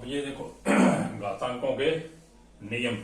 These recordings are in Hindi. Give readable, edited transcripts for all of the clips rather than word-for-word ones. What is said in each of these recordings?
अब ये देखो घातांकों के नियम।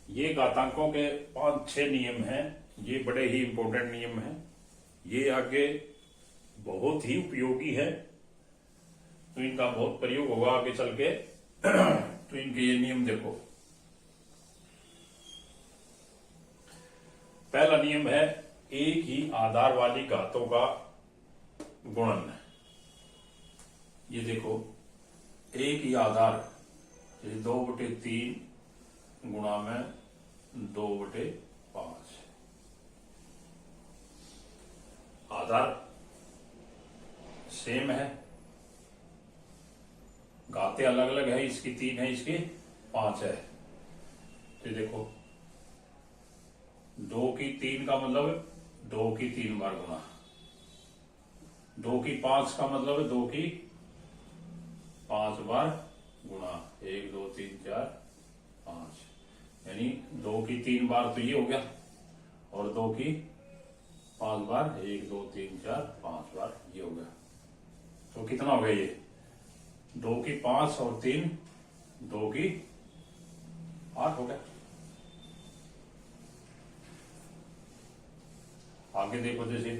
ये घातांकों के 5-6 नियम हैं। ये बड़े ही इंपॉर्टेंट नियम हैं। ये आगे बहुत ही उपयोगी है, तो इनका बहुत प्रयोग होगा आगे चल के। तो इनके ये नियम देखो। पहला नियम है एक ही आधार वाली घातों का गुणन। ये देखो, एक ही आधार, 2/3 गुणा में 2/5। आधार सेम है, घाते अलग अलग है, इसकी 3 है, इसकी 5 है। तो देखो 2 की 3 का मतलब 2 की 3 बार गुणा, 2 की 5 का मतलब है 2 की 5 बार गुणा, 1 2 3 4 5, यानी 2 की 3 बार तो ये हो गया, और 2 की 5 बार, 1 2 3 4 5 बार ये हो गया। तो कितना हो गया ये? 2 की 5 और 3, 2 की 8 हो गया। आगे देखो, जैसे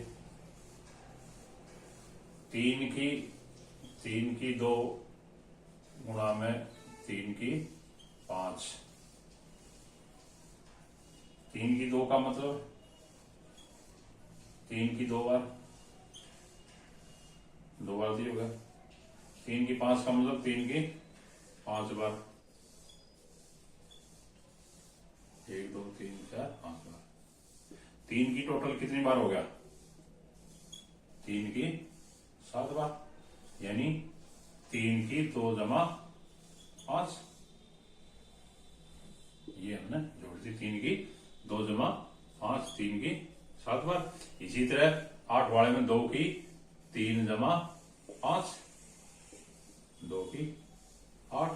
3 की 2 गुणा में 3 की 5, 3 की 2 का मतलब 3 की 2 बार, 2 बार दिया होगा। 3 की 5 का मतलब 3 की 5 बार, 1 2 3 4 5 बार। 3 की टोटल कितनी बार हो गया? 3 की 7 बार, यानी 3 की 2 जमा 5। ये हमने जोड़ दी, 3 की 2 जमा 5, 3 की 7 बार। इसी तरह 8 वाले में 2 की 3 जमा 5, 2 की 8,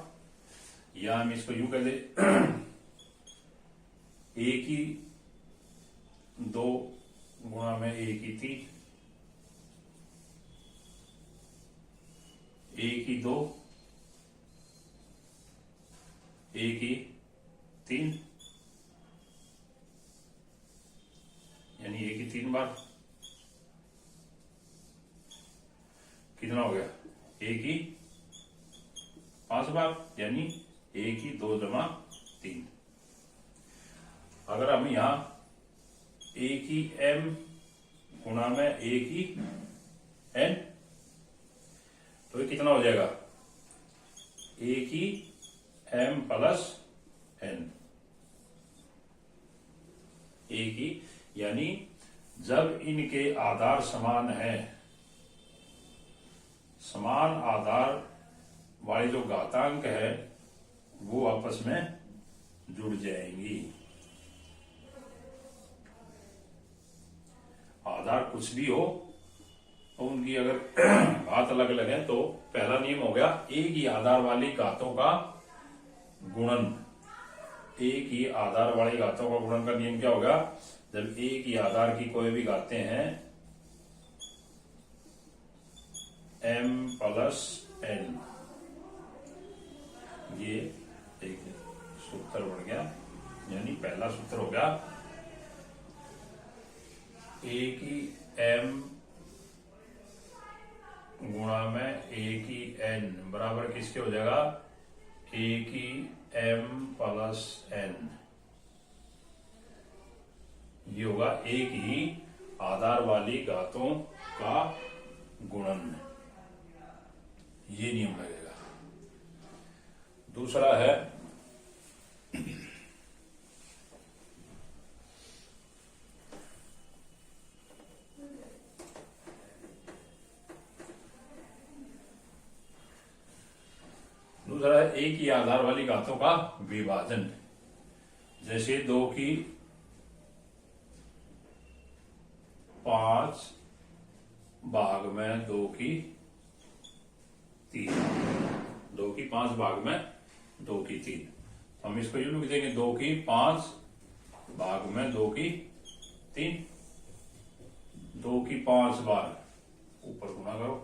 या हम इसको यूं कह दे, एक ही 2 गुणा में 1 की 3, 1 की 2, 1 की 3, यानी 1 की 3 बार। कितना हो गया? 1 की 5 बार, यानी 1 की 2 जमा 3। अगर हम यहां 1 की m गुणा में 1 की n, तो ये कितना हो जाएगा? 1 की m प्लस n, 1 की, यानी जब इनके आधार समान है, समान आधार वाली जो घातांक है वो आपस में जुड़ जाएंगी। आधार कुछ भी हो तो उनकी अगर घात अलग अलग है, तो पहला नियम हो गया एक ही आधार वाली घातों का गुणन। एक ही आधार वाली घातों का गुणन का नियम क्या होगा? जब एक ही आधार की कोई भी घातें हैं, m प्लस n, ये एक सूत्र बन गया, यानी पहला सूत्र हो गया एक ही m गुणा में 1 ही n बराबर किसके हो जाएगा? 1 ही m प्लस n। ये होगा एक ही आधार वाली घातों का गुणन। ये नियम लगेगा। दूसरा है एक ही आधार वाली घातों का विभाजन। जैसे 2 की 5 भाग में 2 की 3, 2 की 5 भाग में 2 की 3। हम इसको यूं लिख देंगे, 2 की 5 भाग में 2 की 3, 2 की 5 बार ऊपर गुणा करो,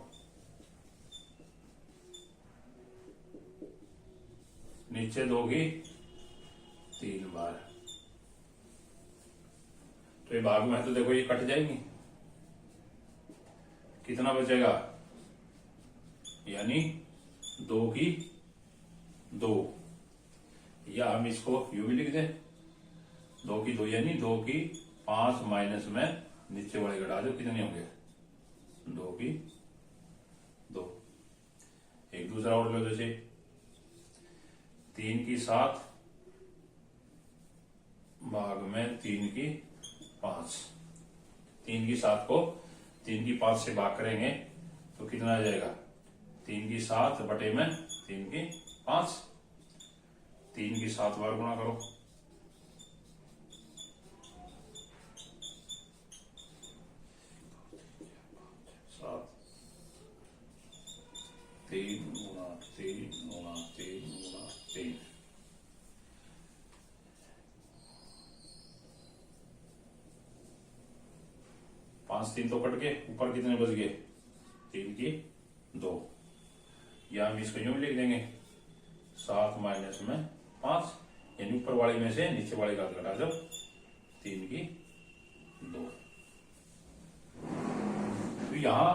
नीचे 2 की 3 बार। तो ये भाग में है तो देखो ये कट जाएंगी, कितना बचेगा, यानी 2 की 2, या हम इसको यूं भी लिख दें 2 की 2, यानी 2 की 5 माइनस में नीचे वाले घटा दो, कितने होंगे 2 की 2। एक दूसरा और लो, जैसे 3 की 7 भाग में 3 की 5। 3 की 7 को 3 की 5 से भाग करेंगे तो कितना आ जाएगा, 3 की 7 बटे में 3 की 5। 3 की 7 बार गुणा करो, 7, 3 गुणा 3 गुणा 3 गुणा 3। पांच 3 तो कट गए, ऊपर कितने बच गए, 3 की 2, या हम इसको यूं लिख देंगे 7 माइनस में 5, यानी ऊपर वाले में से नीचे वाले का घटा दो, 3 की 2। तो यहां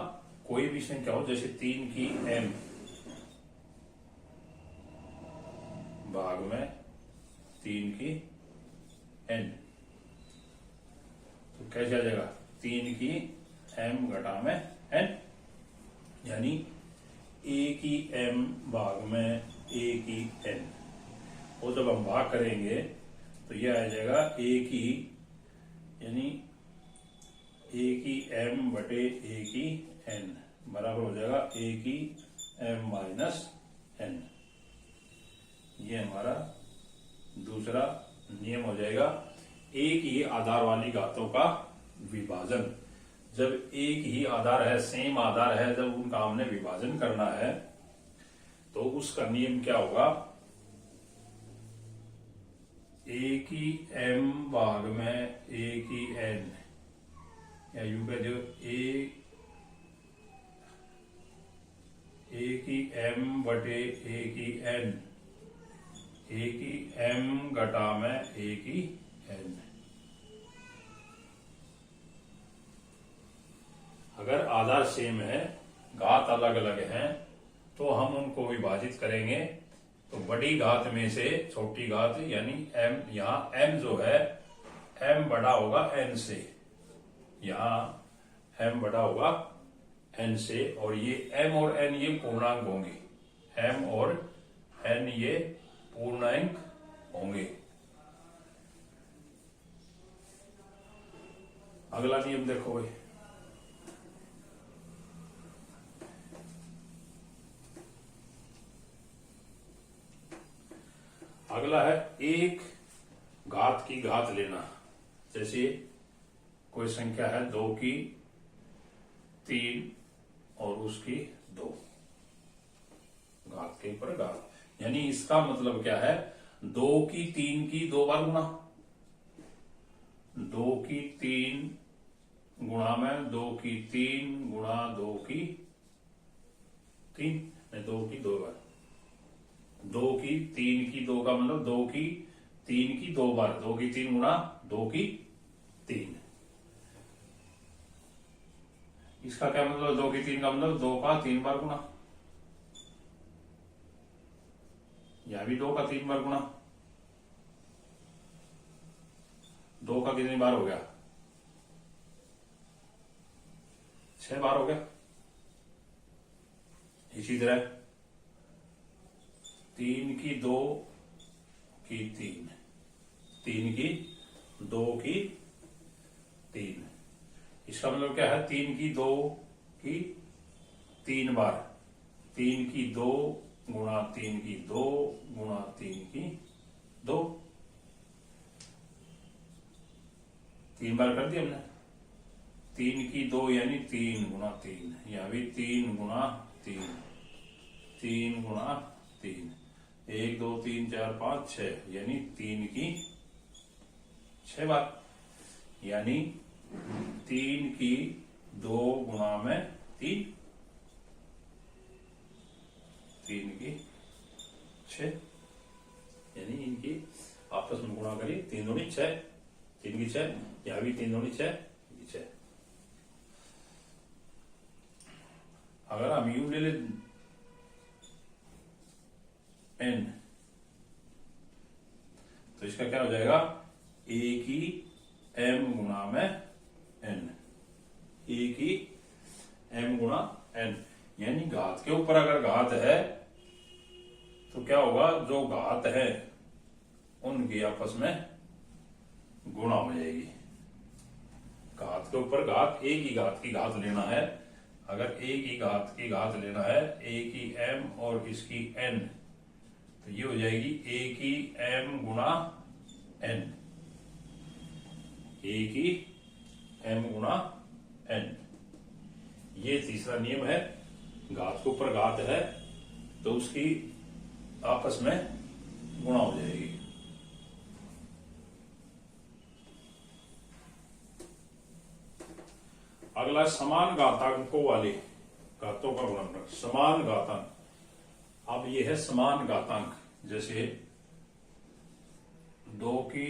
कोई भी संख्या हो, जैसे 3 की m भाग में 3 की n, तो कैसे आ जाएगा, 3 की m घटा में n, यानी a की m भाग में a की n। और जब हम भाग करेंगे तो यह आ जाएगा a की, यानी a की m बटे a की n बराबर हो जाएगा a की m माइनस n। ये हमारा दूसरा नियम हो जाएगा, एक ही आधार वाली घातों का विभाजन। जब एक ही आधार है, सेम आधार है, जब उनका हमने विभाजन करना है तो उसका नियम क्या होगा, a की m भाग में a की n, या यूं कह दो a की m बटे a की n, a की m घटा में a की n। अगर आधार सेम है, घात अलग अलग हैं, तो हम उनको विभाजित करेंगे तो बड़ी घात में से छोटी घात, यानी m, यहां m जो है m बड़ा होगा n से, यहां m बड़ा होगा n से, और ये m और n ये पूर्णांक होंगे, m और n ये पूर्णांक होंगे। अगला नियम देखो भाई, अगला है एक घात की घात लेना। जैसे कोई संख्या है 2 की 3 और उसकी 2, घात के ऊपर घात, यानी इसका मतलब क्या है, 2 की 3 की 2 बार गुणा, 2 की 3 गुणा में 2 की 3 गुणा 2 की 3, 2 की 2 बार, 2 की 3 की 2 का मतलब 2 की 3 की 2 बार, 2 की 3 गुणा 2 की 3। इसका क्या मतलब, 2 की 3 का मतलब 2 का 3 बार गुणा, यहां भी 2 का 3 बार गुणा, 2 का कितनी बार हो गया, 6 बार हो गया। इसी तरह 3 की 2 की 3, 3 की 2 की 3, इसका मतलब क्या है, 3 की 2 की 3 बार, 3 की 2 गुणा 3 की 2 गुणा 3 की 2, 3 बार कर दिया हमने। 3 की 2 यानी 3 गुणा 3, यहां भी 3 गुणा 3, 3 गुणा 3, 1 2 3 4 5 6, यानी 3 की 6 बार, यानी 3 की 2 गुणा में 3, 3 की 6। की आपस में गुणा करिए, 3 दूनी 6, 3 की 6, यहां भी 3 दूनी 6, 6। अगर हम यू ले ले n, तो इसका क्या हो जाएगा, a की m गुणा में n, a की m गुणा n। यानी घात के ऊपर अगर घात है तो क्या होगा, जो घात है उनकी आपस में गुणा हो जाएगी। घात के ऊपर घात, a की घात की घात लेना है, अगर a की घात की घात लेना है, a की m और इसकी n, तो ये हो जाएगी a की m गुणा n, a की m गुणा n। ये तीसरा नियम है, घात के ऊपर घात है तो उसकी आपस में गुणा हो जाएगी। अगला समान घातांकों वाले घातों का गुणनफल, समान घातांक। अब ये है समान घातांक, जैसे 2 की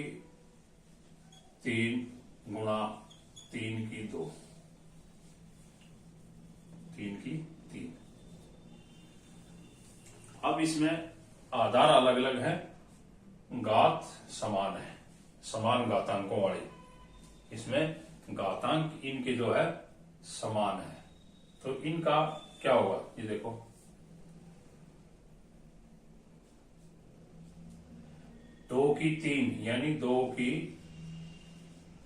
3 गुणा 3 की 2, 3 की 3। अब इसमें आधार अलग अलग है, घात समान है, समान घातांकों वाले। इसमें घातांक इनके जो है समान है, तो इनका क्या होगा, ये देखो 2 की 3 यानी 2 की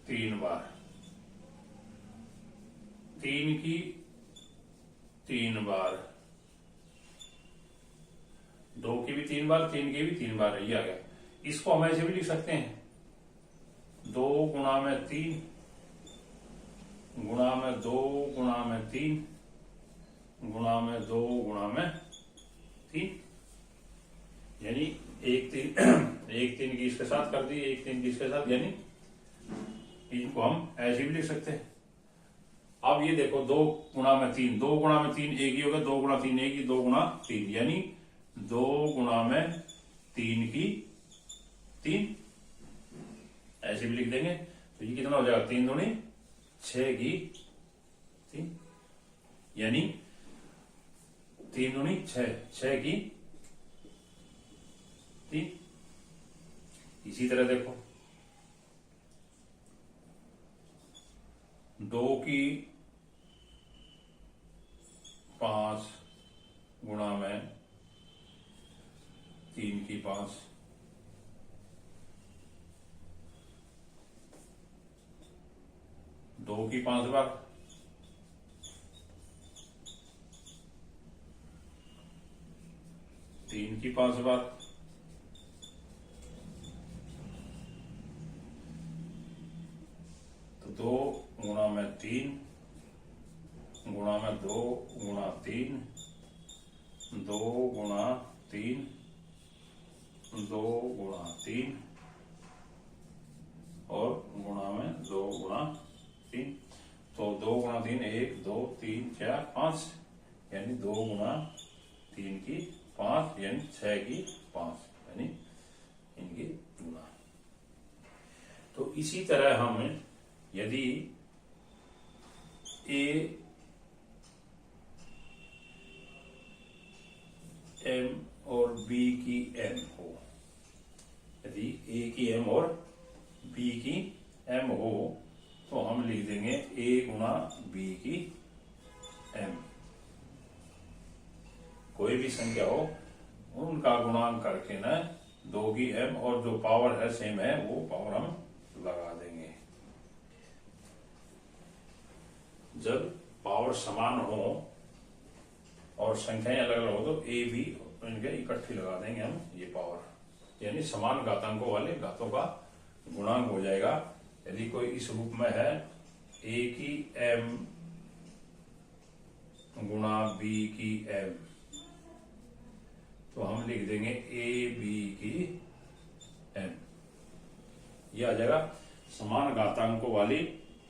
3 बार, 3 की 3 बार, 2 की भी 3 बार, 3 की भी 3 बार, ये आ गया। इसको हम ऐसे भी लिख सकते हैं, 2 गुणा में 3 गुणा में 2 गुणा में 3 गुणा में 2 गुणा में 3, यानी 1 3 1 3 की इसके साथ कर दी, 1 3 की इसके साथ, यानी इनको हम ऐसे भी लिख सकते हैं। अब ये देखो 2 गुणा में 3, 2 गुणा में 3 एक ही होगा, 2 गुणा 3 एक ही, 2 गुणा 3 यानी 2 गुणा में 3 की 3, ऐसे भी लिख देंगे। तो ये कितना हो जाएगा, 3 दूनी 6 की 3, यानी 3 दूनी 6, 6 की 3। इसी तरह देखो 2 की 5 गुणा में 3 की 5, 2 की 5 बार, 3 की 5 बार, तो 2 गुणा में 3 गुणा में 2 गुणा 3, 2 गुणा 3, 2 गुणा 3 और गुणा में 2 गुणा 3। तो 2 गुणा 3 1 2 3 4 5, यानी 2 गुणा 3 की 5, यानी 6 की 5, यानी इनकी गुणा। तो इसी तरह हम यदि ए एम और बी की एम हो, यदि ए की एम और बी की एम हो, तो हम लिख देंगे ए गुणा बी की एम। कोई भी संख्या हो उनका गुणांक करके ना 2 की एम और जो पावर है सेम है वो पावर हम लगा देंगे। जब पावर समान हो और संख्याएं अलग अलग हो तो ए बी इनके इकट्ठी लगा देंगे हम ये पावर, यानी समान घातांकों वाले घातों का गुणांक हो जाएगा। यदि कोई इस रूप में है ए की एम गुणा बी की एम, तो हम लिख देंगे ए बी की एम। यह आ जाएगा समान घातांकों वाली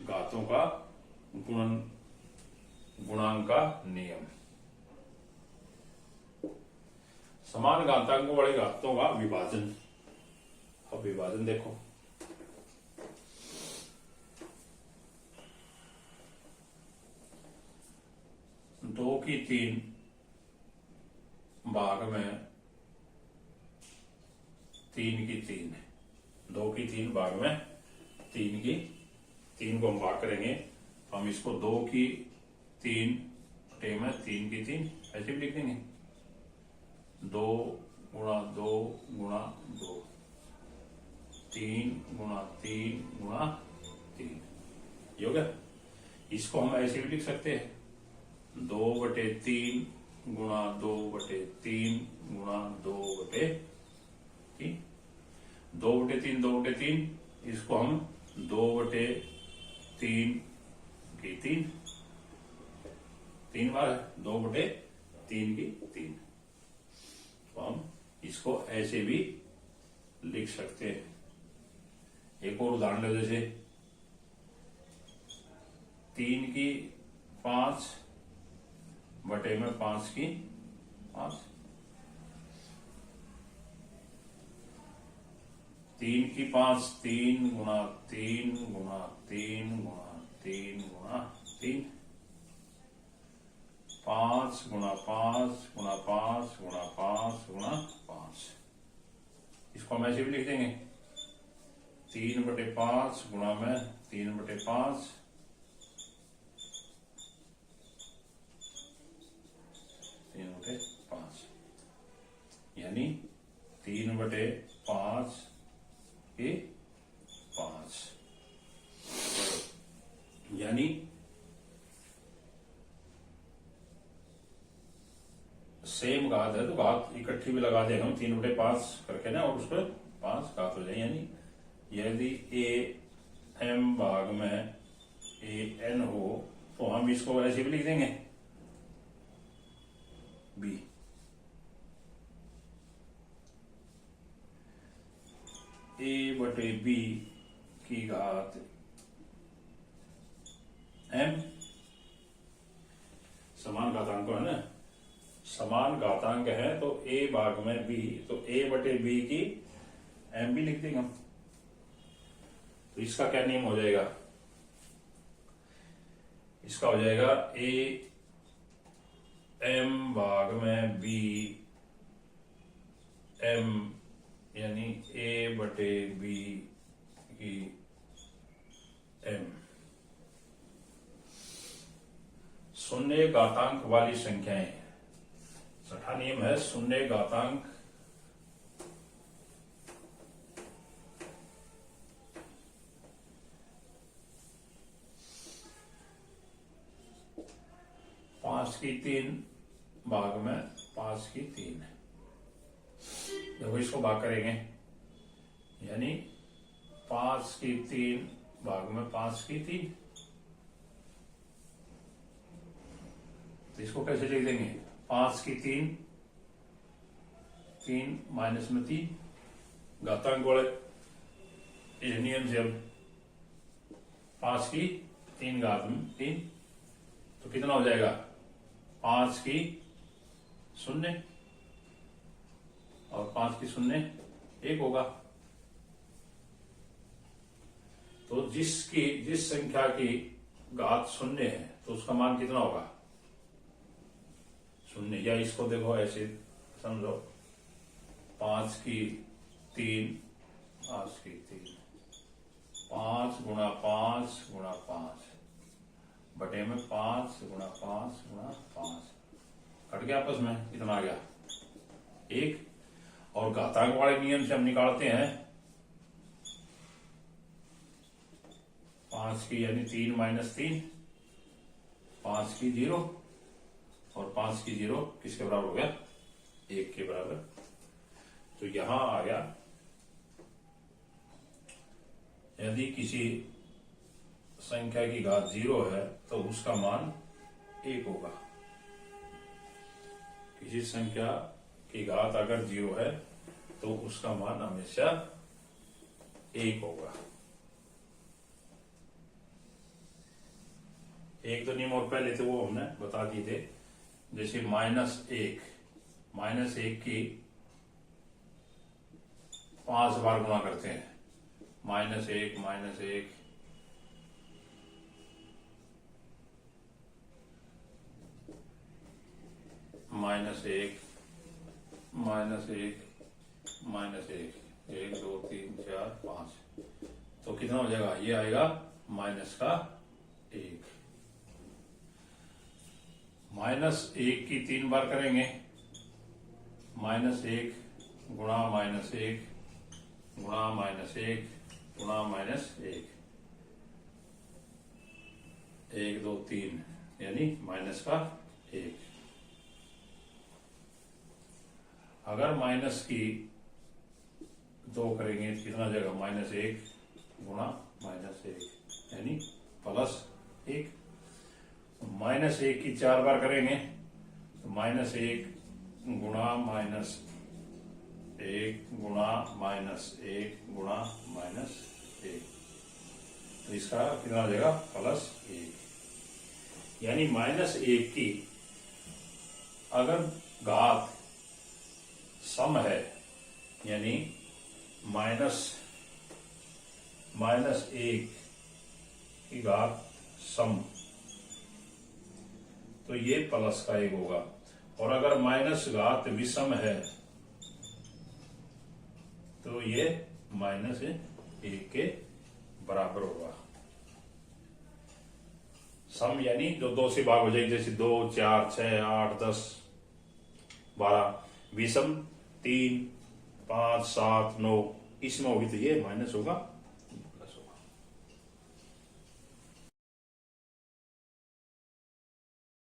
घातों का गुणांक का नियम। समान घातांकों वाले घातों का विभाजन, विभाजन देखो, दो की तीन भाग में तीन की तीन, दो की तीन भाग में तीन की तीन को हम भाग करेंगे, हम इसको दो की तीन बटे में तीन की तीन ऐसे भी लिख देंगे, दो गुणा दो गुणा दो, तीन गुणा तीन गुणा तीन, ये हो गया। इसको हम ऐसे भी लिख सकते हैं, दो बटे तीन गुणा दो बटे तीन गुणा दो बटे तीन, दो बटे तीन, इसको हम दो बटे तीन की तीन, तीन बार है, दो बटे तीन की तीन, तो हम इसको ऐसे भी लिख सकते हैं। एक और उदाहरण ले, जैसे तीन की पांच बटे में पांच की पांच, तीन की पांच, तीन गुणा तीन गुणा तीन गुणा तीन गुणा तीन, पांच गुणा पांच गुणा पांच गुणा पांच गुणा पांच, इसको हम ऐसे भी लिख देंगे, तीन बटे पांच गुणा में तीन बटे पांच, तीन बटे पांच, यानी तीन बटे पांच के पांच, यानी सेम घात है तो घात इकट्ठी भी लगा देंगे हम, तीन बटे पांच करके ना, और उस पर पांच घात हो जाए, यानी यदि ए एम भाग में ए एन हो तो हम इसको ऐसे भी लिख देंगे, बी ए बटे बी की घात एम, समान घातांक है ना, समान घातांक है तो ए भाग में बी, तो ए बटे बी की एम भी लिख देंगे हम। तो इसका क्या नियम हो जाएगा, इसका हो जाएगा ए एम भाग में बी एम, यानी ए बटे बी की एम। शून्य घातांक वाली संख्याएं, छठा नियम है शून्य घातांक पांच की तीन भाग में पांच की तीन, देखो इसको भाग करेंगे, यानी पांच की तीन भाग में पांच की तीन, तो इसको कैसे लिख देंगे, पांच की तीन, तीन माइनस में तीन, घातांक वाले इस नियम से, अब पांच की तीन घात में तीन, तो कितना हो जाएगा, पांच की शून्य और पांच की शून्य एक होगा। तो जिस संख्या की घात शून्य है तो उसका मान कितना होगा, शून्य, या इसको देखो ऐसे समझो, पांच की तीन, पांच की तीन, पांच गुणा पांच बटे में पांच गुणा पांच, कट गया आपस में, कितना आ गया एक, और घातांक वाले नियम से हम निकालते हैं पांच की, यानी तीन माइनस तीन, पांच की जीरो, और पांच की जीरो किसके बराबर हो गया, एक के बराबर। तो यहां आ गया, यदि किसी संख्या की घात जीरो है तो उसका मान एक होगा, किसी संख्या की घात अगर जीरो है तो उसका मान हमेशा एक होगा। एक दो नियम और पहले थे वो हमने बता दिए थे, जैसे माइनस एक की 5 बार गुणा करते हैं, -1 -1 -1 -1 1 2 3 4 5। तो कितना हो जाएगा, ये आएगा -1। -1 की 3 बार करेंगे, -1 गुणा -1 गुणा -1 गुणा -1 1 2 3 यानी -1। अगर माइनस की 2 करेंगे तो कितना जाएगा, -1 गुणा -1 यानी +1। -1 की 4 बार करेंगे तो -1 गुणा -1 गुणा -1 गुणा -1, तो इसका कितना आ जाएगा, +1। यानी -1 की अगर घात सम है, यानी -1 की घात सम, तो ये +1 होगा। और अगर माइनस घात विषम है तो ये -1 के बराबर होगा। सम यानी जो 2 से भाग हो जाएगी, जैसे 2 4 6 8 10 12। विषम 3 5 7 9, इसमें होगी तो ये माइनस होगा